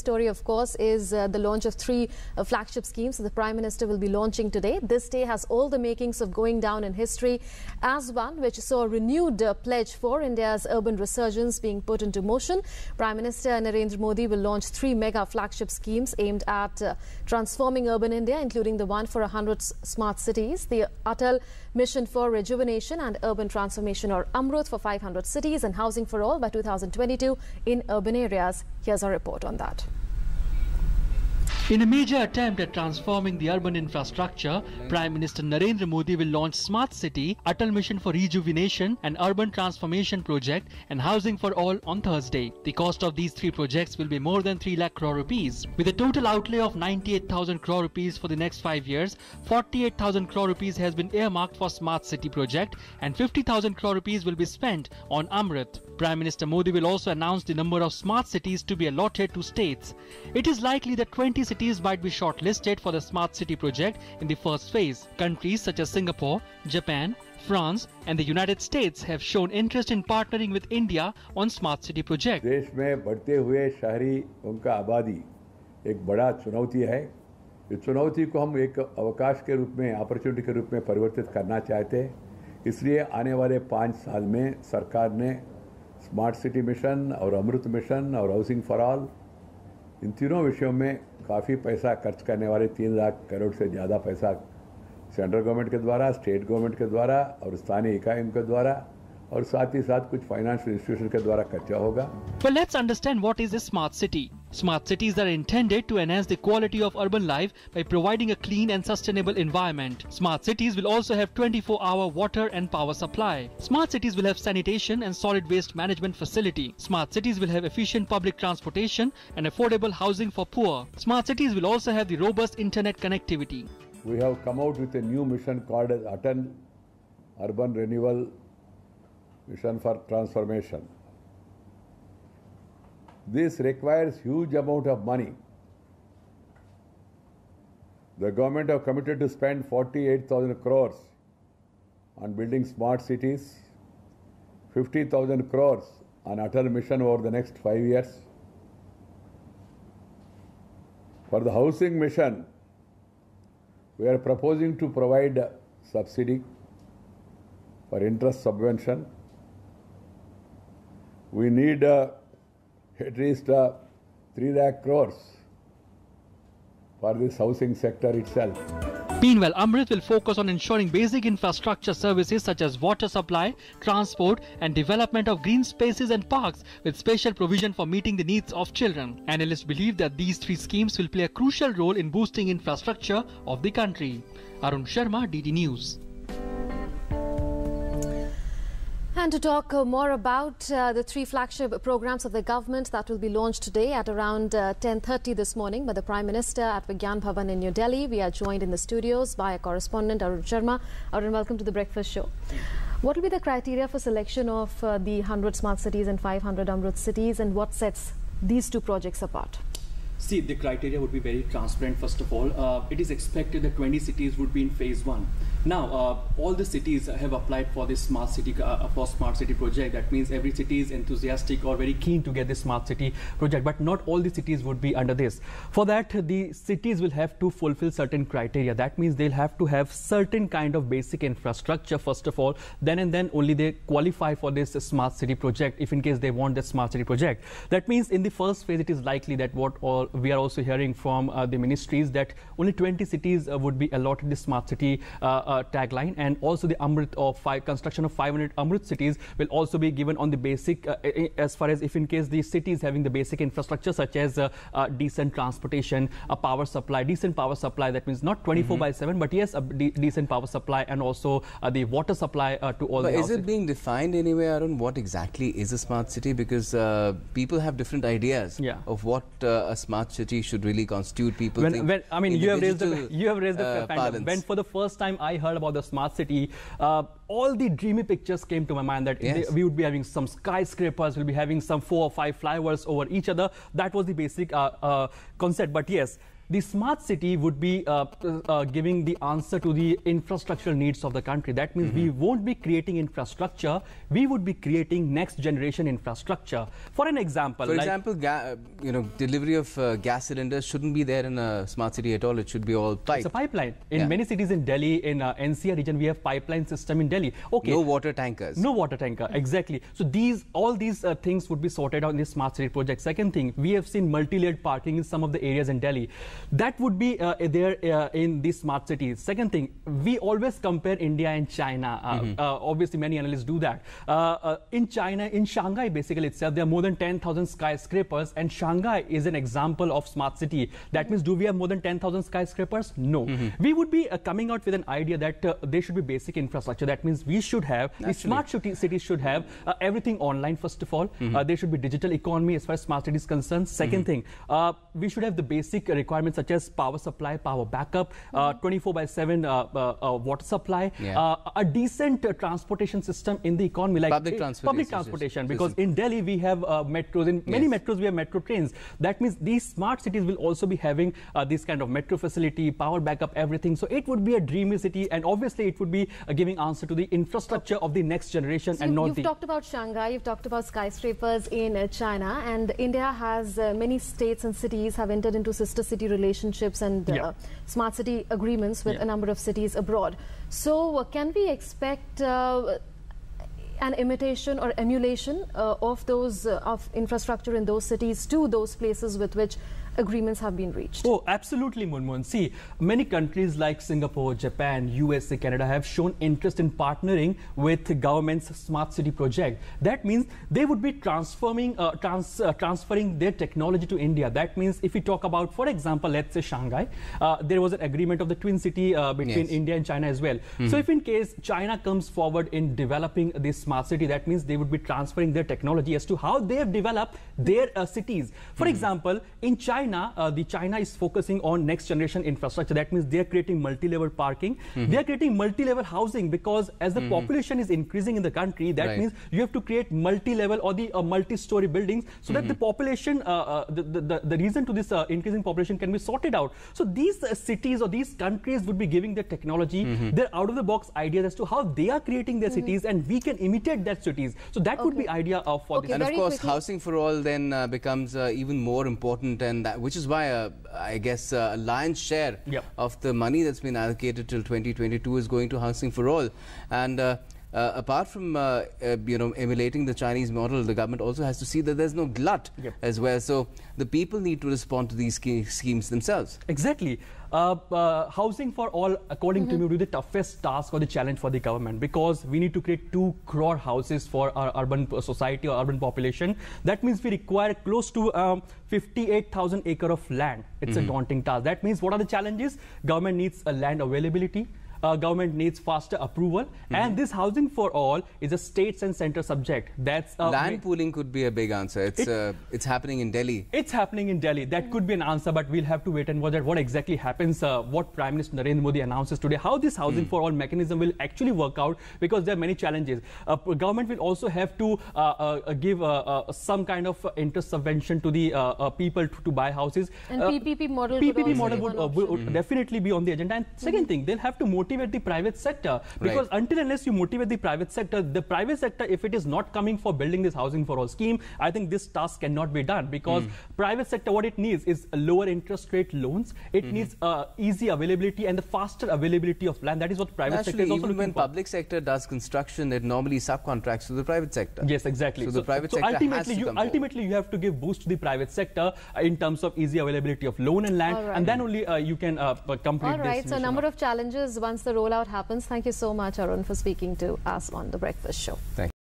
story, of course, is the launch of three flagship schemes the Prime Minister will be launching today. This day has all the makings of going down in history as one which saw a renewed pledge for India's urban resurgence being put into motion. Prime Minister Narendra Modi will launch three mega flagship schemes aimed at transforming urban India, including the one for 100 smart cities, the Atal Mission for Rejuvenation and Urban Transformation, or AMRUT, for 500 cities, and Housing for All by 2022 in urban areas. Here's our report on that. In a major attempt at transforming the urban infrastructure, Prime Minister Narendra Modi will launch Smart City, Atal Mission for Rejuvenation and Urban Transformation project and Housing for All on Thursday. The cost of these three projects will be more than 3 lakh crore rupees. With a total outlay of 98,000 crore rupees for the next 5 years, 48,000 crore rupees has been earmarked for Smart City project and 50,000 crore rupees will be spent on AMRUT. Prime Minister Modi will also announce the number of smart cities to be allotted to states. It is likely that 20 cities might be shortlisted for the Smart City project in the first phase. Countries such as Singapore, Japan, France and the United States have shown interest in partnering with India on Smart City project. देश में बढ़ते हुए शहरी उनका आबादी एक बड़ा चुनौती है। इस चुनौती को हम एक अवकाश के रूप में, अपॉर्चुनिटी के रूप में परिवर्तित करना चाहते हैं। इसलिए आने वाले 5 साल में सरकार ने स्मार्ट सिटी मिशन और अमृत मिशन और हाउसिंग फॉर ऑल, इन तीनों विषयों में काफ़ी पैसा खर्च करने वाले 3 लाख करोड़ से ज़्यादा पैसा सेंट्रल गवर्नमेंट के द्वारा, स्टेट गवर्नमेंट के द्वारा और स्थानीय इकाइयों के द्वारा और साथ ही साथ कुछ फाइनेंशियल इंस्टीट्यूशन के द्वारा खर्चा होगा। But let's understand what is a smart city. Smart cities are intended to enhance the quality of urban life by providing a clean and sustainable environment. Smart cities will also have 24-hour water and power supply. Smart cities will have sanitation and solid waste management facility. Smart cities will have efficient public transportation and affordable housing for poor. Smart cities will also have the robust internet connectivity. We have come out with a new mission called as Atal Urban Renewal Mission for Transformation. This requires huge amount of money. The government have committed to spend 48,000 crores on building smart cities, 50,000 crores on Atal Mission over the next 5 years. For the housing mission, we are proposing to provide subsidy for interest subvention. We need at least 3 lakh crores for this housing sector itself. Meanwhile, AMRUT will focus on ensuring basic infrastructure services such as water supply, transport and development of green spaces and parks with special provision for meeting the needs of children. Analysts believe that these three schemes will play a crucial role in boosting infrastructure of the country. Arun Sharma, DD News. And to talk more about the three flagship programs of the government that will be launched today at around 10:30 this morning by the Prime Minister at Vigyan Bhavan in New Delhi, we are joined in the studios by a correspondent, Arun Sharma. Arun, welcome to the Breakfast Show. What will be the criteria for selection of the 100 smart cities and 500 AMRUT cities, and what sets these two projects apart? See, the criteria would be very transparent. First of all, it is expected that 20 cities would be in phase 1. Now, all the cities have applied for this smart city project. That means every city is enthusiastic or very keen to get this smart city project, but not all the cities would be under this. For that, the cities will have to fulfill certain criteria. That means they'll have to have certain kind of basic infrastructure first of all, then and then only they qualify for this smart city project if in case they want the smart city project. That means in the first phase it is likely that what all we are also hearing from the ministries that only 20 cities would be allotted the smart city tagline, and also the AMRUT of construction of 500 AMRUT cities will also be given on the basic as far as if in case the cities having the basic infrastructure such as decent transportation, a power supply, decent power supply. That means not 24/7, but yes, a decent power supply, and also the water supply to all. But the is it being defined anywhere, Arun? What exactly is a smart city? Because people have different ideas of what a smart city should really constitute. People think I mean, you have raised the point. When for the first time I heard about the smart city, all the dreamy pictures came to my mind that we would be having some skyscrapers, we'll be having some 4 or 5 flyovers over each other. That was the basic concept. But yes, the smart city would be giving the answer to the infrastructural needs of the country. That means we won't be creating infrastructure, we would be creating next generation infrastructure. For an example, delivery of gas cylinders shouldn't be there in a smart city at all. It should be all pipe. It's a pipeline. In many cities in Delhi, in NCR region, we have pipeline system in Delhi. Okay. No water tankers. No water tanker, exactly. So all these things would be sorted out in this smart city project. Second thing, we have seen multi-layered parking in some of the areas in Delhi. That would be there in these smart cities. Second thing, we always compare India and China. Obviously, many analysts do that. In China, in Shanghai basically itself, there are more than 10,000 skyscrapers, and Shanghai is an example of smart city. That means, do we have more than 10,000 skyscrapers? No. We would be coming out with an idea that there should be basic infrastructure. That means we should have, the smart cities should have everything online, first of all. There should be digital economy as far as smart cities is concerned. Second thing, we should have the basic requirements such as power supply, power backup, 24/7 water supply, a decent transportation system in the economy, like public transportation. Because in Delhi we have metros. In many metros we have metro trains. That means these smart cities will also be having this kind of metro facility, power backup, everything. So it would be a dreamy city, and obviously it would be giving answer to the infrastructure of the next generation. So you've talked about Shanghai, you've talked about skyscrapers in China, and India has many states and cities have entered into sister city relationships and smart city agreements with a number of cities abroad. So can we expect an imitation or emulation of those of infrastructure in those cities to those places with which agreements have been reached? Oh, absolutely, Munmun. See, many countries like Singapore, Japan, USA, Canada have shown interest in partnering with the government's smart city project. That means they would be transferring their technology to India. That means if we talk about, for example, let's say Shanghai, there was an agreement of the twin city between India and China as well. So if in case China comes forward in developing this smart city, that means they would be transferring their technology as to how they have developed their cities. For example, in China, China is focusing on next generation infrastructure. That means they are creating multi-level parking. They are creating multi-level housing, because as the population is increasing in the country, that means you have to create multi-level or the multi-story buildings so that the population, the reason to this increasing population can be sorted out. So these cities or these countries would be giving their technology, their out-of-the-box ideas as to how they are creating their cities, and we can imitate that cities. So that would be idea for this. And of course, housing for all then becomes even more important, and which is why I guess a lion's share of the money that's been allocated till 2022 is going to housing for all. And apart from emulating the Chinese model, the government also has to see that there's no glut as well. So the people need to respond to these schemes themselves. Exactly. Housing for all, according to me, would be the toughest task or the challenge for the government, because we need to create 2 crore houses for our urban society or urban population. That means we require close to 58,000 acres of land. It's a daunting task. That means what are the challenges? Government needs a land availability. Government needs faster approval, and this housing for all is a states and center subject. That's land pooling could be a big answer. It's happening in Delhi. It's happening in Delhi. That could be an answer, but we'll have to wait and watch what exactly happens. What Prime Minister Narendra Modi announces today, how this housing for all mechanism will actually work out, because there are many challenges. Government will also have to give some kind of interest subvention to the people to buy houses. And PPP model would definitely be on the agenda. And second thing, they'll have to motivate the private sector, because until unless you motivate the private sector, if it is not coming for building this housing for all scheme, I think this task cannot be done, because private sector, what it needs is lower interest rate loans. It needs easy availability and the faster availability of land. That is what private sector is also looking for. Even when public sector does construction, it normally subcontracts to the private sector. Yes, exactly. So the private sector ultimately you have to give boost to the private sector in terms of easy availability of loan and land, and then only you can complete this. All right, so a number of challenges once the rollout happens. Thank you so much, Arun, for speaking to us on The Breakfast Show. Thank you.